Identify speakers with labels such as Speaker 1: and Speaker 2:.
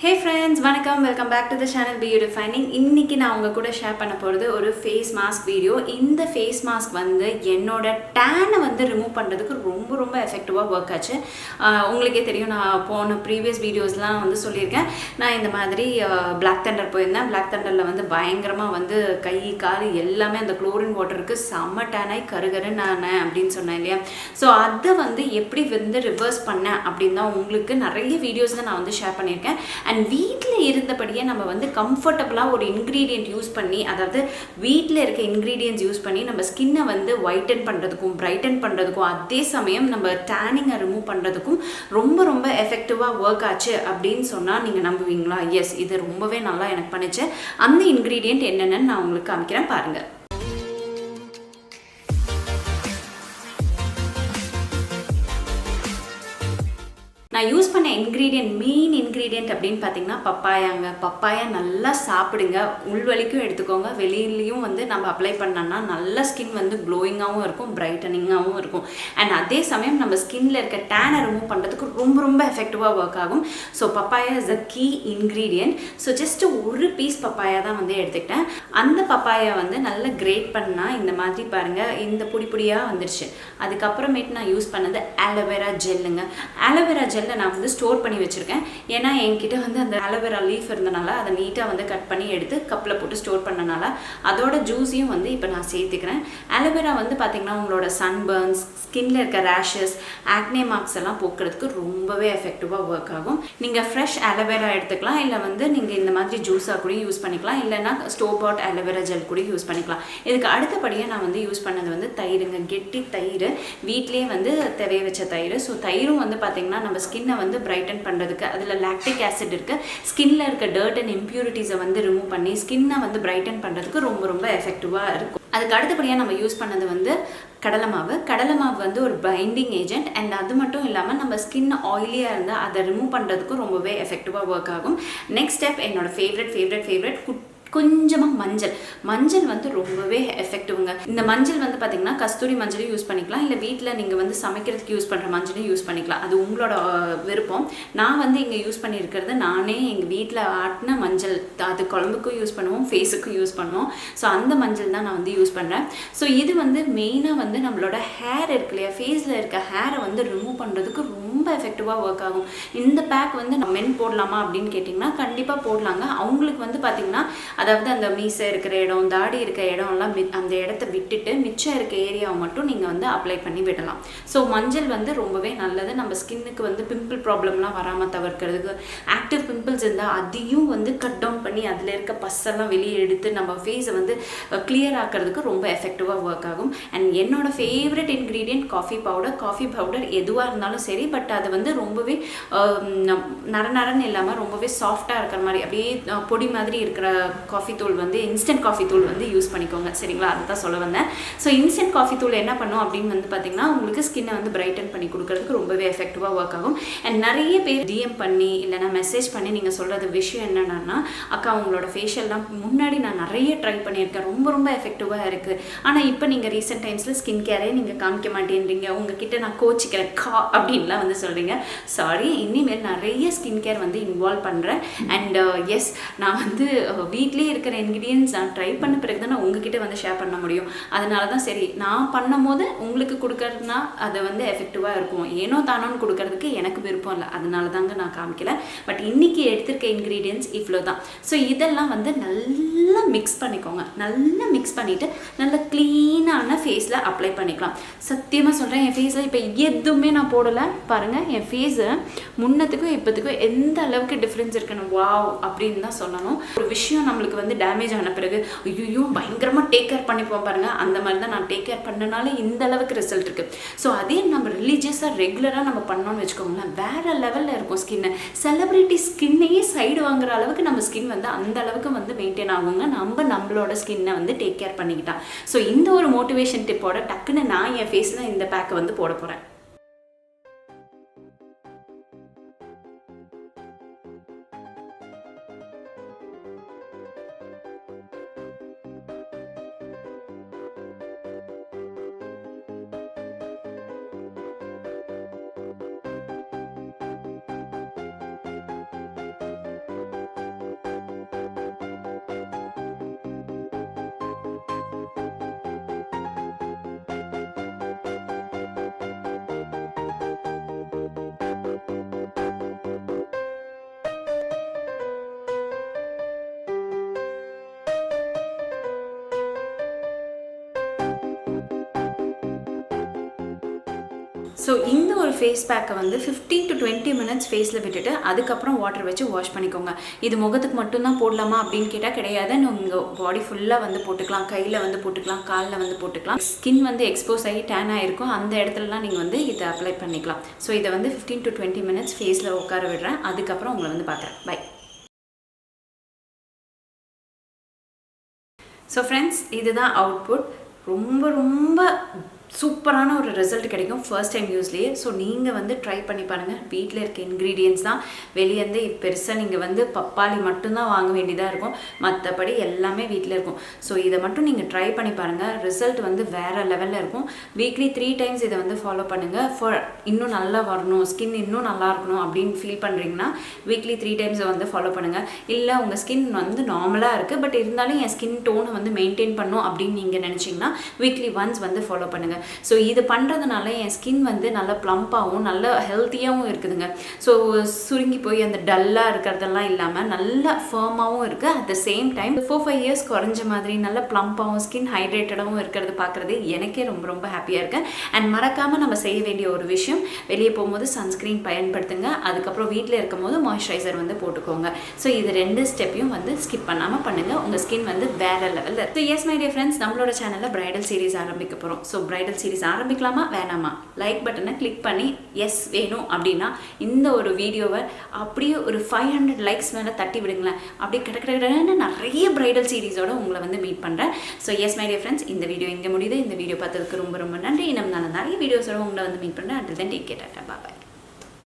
Speaker 1: Hey friends, welcome back to the channel Beautifying. இன்னைக்கு நான் உங்க கூட ஷேர் பண்ண போறது ஒரு ஃபேஸ் மாஸ்க் வீடியோ. இந்த ஃபேஸ் மாஸ்க் வந்து என்னோட tan வந்து ரிமூவ் பண்றதுக்கு ரொம்ப எஃபெக்டிவா வர்க் ஆச்சு. உங்களுக்கே தெரியும் நான் போன previous வீடியோஸ்லாம் வந்து சொல்லியிருக்கேன். நான் இந்த மாதிரி Black Thunder போயிருந்தேன். Black Thunderல வந்து பயங்கரமா வந்து கை கால் எல்லாமே அந்த குளோரின் வாட்டருக்கு செம்ம tan ஆயி கருகருன்னு ஆனேன் அப்படின்னு சொன்னேன் இல்லையா. ஸோ அதை வந்து எப்படி வந்து ரிவர்ஸ் பண்ணேன் அப்படின்னு தான் உங்களுக்கு நிறைய வீடியோஸ்ல நான் வந்து ஷேர் பண்ணியிருக்கேன். அண்ட் வீட்டில் இருந்தபடியே நம்ம வந்து கம்ஃபர்டபுளாக ஒரு இன்க்ரீடியன்ட் யூஸ் பண்ணி, அதாவது வீட்டில் இருக்க இன்க்ரீடியன்ட்ஸ் யூஸ் பண்ணி நம்ம ஸ்கின்னை வந்து ஒயிட்டன் பண்ணுறதுக்கும் பிரைட்டன் பண்ணுறதுக்கும் அதே சமயம் நம்ம டேனிங்கை ரிமூவ் பண்ணுறதுக்கும் ரொம்ப எஃபெக்டிவாக ஒர்க் ஆச்சு அப்படின்னு சொன்னால் நீங்கள் நம்புவீங்களா? எஸ், இது ரொம்பவே நல்லா எனக்கு பண்ணுச்சு. அந்த இன்க்ரீடியன்ட் என்னென்னு நான் உங்களுக்கு காமிக்கிறேன் பாருங்கள். நான் யூஸ் பண்ண மெயின் இன்க்ரீடியன்ட் அப்படின்னு பார்த்தீங்கன்னா பப்பாயாங்க. பப்பாயா நல்லா சாப்பிடுங்க, உள்வலிக்கும் எடுத்துக்கோங்க, வெளியிலையும் வந்து நம்ம அப்ளை பண்ணோம்னா நல்ல ஸ்கின் வந்து க்ளோயிங்காகவும் இருக்கும், பிரைட்டனிங்காகவும் இருக்கும். அண்ட் அதே சமயம் நம்ம ஸ்கின்ல இருக்க டேனை ரிமூவ் பண்ணுறதுக்கு ரொம்ப எஃபெக்டிவாக ஒர்க் ஆகும். So papaya is a key ingredient. So just ஒரு பீஸ் பப்பாயா தான் வந்து எடுத்துக்கிட்டேன். அந்த பப்பாயா வந்து நல்லா கிரேட் பண்ணால் இந்த மாதிரி பாருங்கள், இந்த பொடியாக வந்துருச்சு. அதுக்கப்புறமேட்டு நான் யூஸ் பண்ணது ஆலோவேரா ஜெல்லுங்க. ஆலோவேரா ஜெல் நான் வந்து ஸ்டோர் பண்ணி வச்சிருக்கேன். ஏன்னா என்கிட்ட வந்து அந்த ஆலோவேரா லீஃப் இருந்தனால அதை நீட்டாக வந்து கட் பண்ணி எடுத்து கப்பில் போட்டு ஸ்டோர் பண்ணனால அதோட ஜூஸையும் வந்து இப்போ நான் சேர்த்துக்கிறேன். ஆலோவேரா வந்து பார்த்தீங்கன்னா உங்களோட சன்பர்ன்ஸ், ஸ்கின்ல இருக்க ரேஷஸ், ஆக்னே மார்க்ஸ் எல்லாம் போக்குறதுக்கு ரொம்பவே எஃபெக்டிவாக ஒர்க் ஆகும். நீங்கள் ஃப்ரெஷ் ஆலோவேரா எடுத்துக்கலாம், இல்லை வந்து நீங்கள் இந்த மாதிரி ஜூஸாக கூட யூஸ் பண்ணிக்கலாம், இல்லைன்னா ஸ்டோர் பாட் ஆலோவேரா ஜெல் கூட யூஸ் பண்ணிக்கலாம். இதுக்கு அடுத்தபடியாக நான் வந்து யூஸ் பண்ணது வந்து தயிருங்க. கெட்டி தயிர், வீட்லேயே வந்து தெவைய வச்ச தயிர். ஸோ தயிரும் வந்து பார்த்தீங்கன்னா நம்ம ஸ்கின்னை வந்து பிரைட்டன் பண்ணுறதுக்கு, அதில் லாக்டிக் ஆசிட் இருக்குது, ஸ்கின்ல இருக்க டர்ட் அண்ட் இம்ப்யூரிட்டிஸை வந்து ரிமூவ் பண்ணி ஸ்கின்னை வந்து பிரைட்டன் பண்ணுறதுக்கு ரொம்ப எஃபெக்டிவாக இருக்கும். அதுக்கு அடுத்தபடியாக நம்ம யூஸ் பண்ணது வந்து கடலை மாவு வந்து ஒரு பைண்டிங் ஏஜென்ட். அண்ட் அது மட்டும் இல்லாமல் நம்ம ஸ்கின் ஆயிலியாக இருந்தால் அதை ரிமூவ் பண்ணுறதுக்கும் ரொம்பவே எஃபெக்டிவாக ஒர்க் ஆகும். நெக்ஸ்ட் ஸ்டெப் என்னோட ஃபேவரட் கொஞ்சமாக மஞ்சள் வந்து ரொம்பவே எஃபெக்டிவ்ங்க. இந்த மஞ்சள் வந்து பார்த்தீங்கன்னா கஸ்தூரி மஞ்சளும் யூஸ் பண்ணிக்கலாம், இல்லை வீட்டில் நீங்கள் வந்து சமைக்கிறதுக்கு யூஸ் பண்ணுற மஞ்சளும் யூஸ் பண்ணிக்கலாம், அது உங்களோட விருப்பம். நான் வந்து இங்கே யூஸ் பண்ணியிருக்கிறது நானே எங்கள் வீட்டில் ஆட்டின மஞ்சள், அது குழம்புக்கும் யூஸ் பண்ணுவோம், ஃபேஸுக்கும் யூஸ் பண்ணுவோம். ஸோ அந்த மஞ்சள் தான் நான் வந்து யூஸ் பண்ணுறேன். ஸோ இது வந்து மெயினாக வந்து நம்மளோட ஹேர் இருக்கு இல்லையா, ஃபேஸில் இருக்க ஹேரை வந்து ரிமூவ் பண்ணுறதுக்கு ரொம்ப எஃபெக்டிவாக ஒர்க் ஆகும். இந்த பேக் வந்து மென் போடலாமா அப்படின்னு கேட்டிங்கன்னா கண்டிப்பாக போடலாங்க. அவங்களுக்கு வந்து பார்த்திங்கன்னா, அதாவது அந்த மீசை இருக்கிற இடம், தாடி இருக்க இடம்லாம் அந்த இடத்த விட்டுட்டு மிச்சம் இருக்க ஏரியாவை மட்டும் நீங்கள் வந்து அப்ளை பண்ணி விடலாம். ஸோ மஞ்சள் வந்து ரொம்பவே நல்லது. நம்ம ஸ்கின்னுக்கு வந்து பிம்பிள் ப்ராப்ளம்லாம் வராமல் தவிர்க்கிறதுக்கு, ஆக்டிவ் பிம்பிள்ஸ் இருந்தால் அதையும் வந்து கட் டவுன் பண்ணி அதில் இருக்க பஸ்ஸெல்லாம் வெளியே எடுத்து நம்ம ஃபேஸை வந்து கிளியர் ஆக்கிறதுக்கு ரொம்ப எஃபெக்டிவாக ஒர்க் ஆகும். அண்ட் என்னோட ஃபேவரட் இன்க்ரீடியன்ட் காஃபி பவுடர் எதுவாக இருந்தாலும் சரி, பட் அது வந்து ரொம்பவே நரன்னு இல்லாமல் ரொம்பவே சாஃப்டாக இருக்கிற மாதிரி, அப்படியே பொடி மாதிரி இருக்கிற காஃபி தூள் வந்து இன்ஸ்டன்ட் காஃபி தூள் வந்து யூஸ் பண்ணிக்கோங்க, சரிங்களா? அதை தான் சொல்ல வந்தேன். ஸோ இன்ஸ்டன்ட் காஃபி தூள் என்ன பண்ணும் அப்படின்னு வந்து பார்த்தீங்கன்னா உங்களுக்கு ஸ்கின்னை வந்து பிரைட்டன் பண்ணி கொடுக்கறதுக்கு ரொம்பவே எஃபெக்டிவாக ஒர்க் ஆகும். அண்ட் நிறைய பேர் டிஎம் பண்ணி இல்லைனா மெசேஜ் பண்ணி நீங்கள் சொல்கிறது விஷயம் என்னென்னா, அக்கா உங்களோட ஃபேஷியல்லாம் முன்னாடி நான் நிறைய ட்ரை பண்ணியிருக்கேன், ரொம்ப எஃபெக்டிவாக இருக்குது, ஆனால் இப்போ நீங்கள் ரீசெண்ட் டைம்ஸில் ஸ்கின் கேரே நீங்கள் காமிக்க மாட்டேன்றீங்க, உங்ககிட்ட நான் கோச்சிக்கிறேன் அப்படின்லாம் வந்து சொல்கிறீங்க. சாரி, இனிமேல் நிறைய ஸ்கின் கேர் வந்து இன்வால்வ் பண்ணுறேன். அண்ட் எஸ், நான் வந்து வீட்டிலே இருக்கிற இன்க்ரீடியன்ஸ் நான் ட்ரை பண்ண பிறகு தான் நான் உங்ககிட்ட வந்து ஷேர் பண்ண முடியும். அதனால தான் சரி, நான் பண்ணும் போது உங்களுக்கு கொடுக்கறதுனா அது வந்து எஃபெக்டிவாக இருக்கும், ஏனோ தானோன்னு கொடுக்கறதுக்கு எனக்கு விருப்பம் இல்லை, அதனால தாங்க நான் காமிக்கல. பட் இன்னைக்கு எடுத்திருக்க இன்க்ரீடியன்ஸ் இவ்வளோ தான். ஸோ இதெல்லாம் வந்து நல்லா மிக்ஸ் பண்ணிக்கோங்க. நல்லா மிக்ஸ் பண்ணிவிட்டு நல்லா க்ளீனான ஃபேஸில் அப்ளை பண்ணிக்கலாம். சத்தியமாக சொல்கிறேன், என் ஃபேஸில் இப்போ எதுவுமே நான் போடலை பாருங்கள். என் ஃபேஸு முன்னத்துக்கும் இப்போத்துக்கும் எந்த அளவுக்கு டிஃப்ரென்ஸ் இருக்குன்னு வாவ் அப்படின்னு தான் சொல்லணும். ஒரு விஷயம் நம்மளுக்கு வந்து டேமேஜ் ஆன பிறகு ஐயோ பயங்கரமாக டேக் கேர் பண்ணிப்போம் பாருங்கள், அந்த மாதிரி தான் நான் டேக் கேர் பண்ணனால இந்த அளவுக்கு ரிசல்ட் இருக்குது. ஸோ அதே நம்ம ரிலீஜியஸாக ரெகுலராக நம்ம பண்ணோன்னு வச்சுக்கோங்களேன், வேறு லெவலில் இருக்கும் ஸ்கின்னு. செலிப்ரிட்டி ஸ்கின்னையே சைடு வாங்குற அளவுக்கு நம்ம ஸ்கின் வந்து அந்த அளவுக்கு வந்து மெயின்டைன் ஆகுங்க, நம்மளோட ஸ்கின்னை வந்து டேக் கேர் பண்ணிக்கிட்டா. ஸோ இந்த ஒரு மோட்டிவேஷன் டிப்போட டக்குன்னு நான் என் ஃபேஸில் இந்த பேக்கை வந்து போட போகிறேன். ஸோ இந்த ஒரு ஃபேஸ் பேக்கை வந்து 15 to 20 மினிட்ஸ் ஃபேஸில் விட்டுட்டு அதுக்கப்புறம் வாட்டர் வச்சு வாஷ் பண்ணிக்கோங்க. இது முகத்துக்கு மட்டும்தான் போடலாமா அப்படின்னு கேட்டால் கிடையாது. நீங்கள் பாடி ஃபுல்லாக வந்து போட்டுக்கலாம், கையில் வந்து போட்டுக்கலாம், காலில் வந்து போட்டுக்கலாம். ஸ்கின் வந்து எக்ஸ்போஸ் ஆகி டேன் ஆகிருக்கும், அந்த இடத்துலலாம் நீங்கள் வந்து இதை அப்ளை பண்ணிக்கலாம். ஸோ இதை வந்து 15 to 20 மினிட்ஸ் ஃபேஸில் உட்கார விடுறேன். அதுக்கப்புறம் உங்களை வந்து பார்க்குறேன். பை. ஸோ ஃப்ரெண்ட்ஸ், இதுதான் அவுட்புட். ரொம்ப ரொம்ப சூப்பரான ஒரு ரிசல்ட் கிடைக்கும் ஃபர்ஸ்ட் டைம் யூஸ்லேயே. ஸோ நீங்கள் வந்து ட்ரை பண்ணி பாருங்கள். வீட்டில் இருக்க இன்க்ரீடியன்ட்ஸ் தான். வெளியேருந்து பெருசாக நீங்கள் வந்து பப்பாளி மட்டும்தான் வாங்க வேண்டியதாக இருக்கும், மற்றபடி எல்லாமே வீட்டில் இருக்கும். ஸோ இதை மட்டும் நீங்கள் ட்ரை பண்ணி பாருங்கள். ரிசல்ட் வந்து வேறு லெவலில் இருக்கும். வீக்லி 3 times இதை வந்து ஃபாலோ பண்ணுங்கள். ஃபார் இன்னும் நல்லா வரணும், ஸ்கின் இன்னும் நல்லா இருக்கணும் அப்படின்னு ஃபீல் பண்ணுறீங்கன்னா வீக்லி 3 times வந்து ஃபாலோ பண்ணுங்கள். இல்லை உங்கள் ஸ்கின் வந்து நார்மலாக இருக்குது, பட் இருந்தாலும் என் ஸ்கின் டோனை வந்து மெயின்டைன் பண்ணும் அப்படின்னு நீங்கள் நினச்சிங்கன்னா வீக்லி ஒன்ஸ் வந்து ஃபாலோ பண்ணுங்கள். ஸோ இது பண்ணுறதுனால என் ஸ்கின் வந்து நல்லா ப்ளம்பாகவும் நல்ல ஹெல்த்தியாகவும் இருக்குதுங்க. ஸோ சுருங்கி போய் அந்த டல்லாக இருக்கிறதெல்லாம் இல்லாமல் நல்லா ஃபர்மாகவும் இருக்குது. At the same time 4-5 years குறைஞ்ச மாதிரி நல்ல ப்ளம்பாகவும் ஸ்கின் ஹைட்ரேட்டடாகவும் இருக்கிறது பார்க்குறது எனக்கே ரொம்ப ரொம்ப ஹாப்பியாக இருக்கேன். அண்ட் மறக்காமல் நம்ம செய்ய வேண்டிய ஒரு விஷயம், வெளியே போகும்போது சன்ஸ்க்ரீன் பயன்படுத்துங்க. அதுக்கப்புறம் வீட்டில் இருக்கும் போது மாய்ஸ்சரைசர் வந்து போட்டுக்கோங்க. ஸோ இது 2 ஸ்டெப்பையும் வந்து ஸ்கிப் பண்ணாமல் பண்ணுங்கள். உங்கள் ஸ்கின் வந்து வேறு லெவலில். So S my dear friends, நம்மளோட சேனலில் பிரைடல் சீரிஸ் ஆரம்பிக்க போகிறோம். ஸோ பிரைடல் சீரிஸ் ஆரம்பிக்கலாமா வேணாமா? லைக் பட்டனை கிளிக் பண்ணி எஸ் வேணும் அப்படின்னா இந்த ஒரு வீடியோவை அப்படியே ஒரு 500 லைக்ஸ் மேலே தட்டி விடுங்களேன். அப்படியே கிடக்கிடன்னு நிறைய பிரைடல் சீரிஸோட உங்களை வந்து மீட் பண்ணுறேன். So S my dear friends, இந்த வீடியோ இங்கே முடியுது. இந்த வீடியோ பார்த்ததுக்கு ரொம்ப ரொம்ப நன்றி. இன்னும் நான் நிறைய வீடியோஸோட உங்களை வந்து மீட் பண்ணுறேன். Until then take care. பாய்.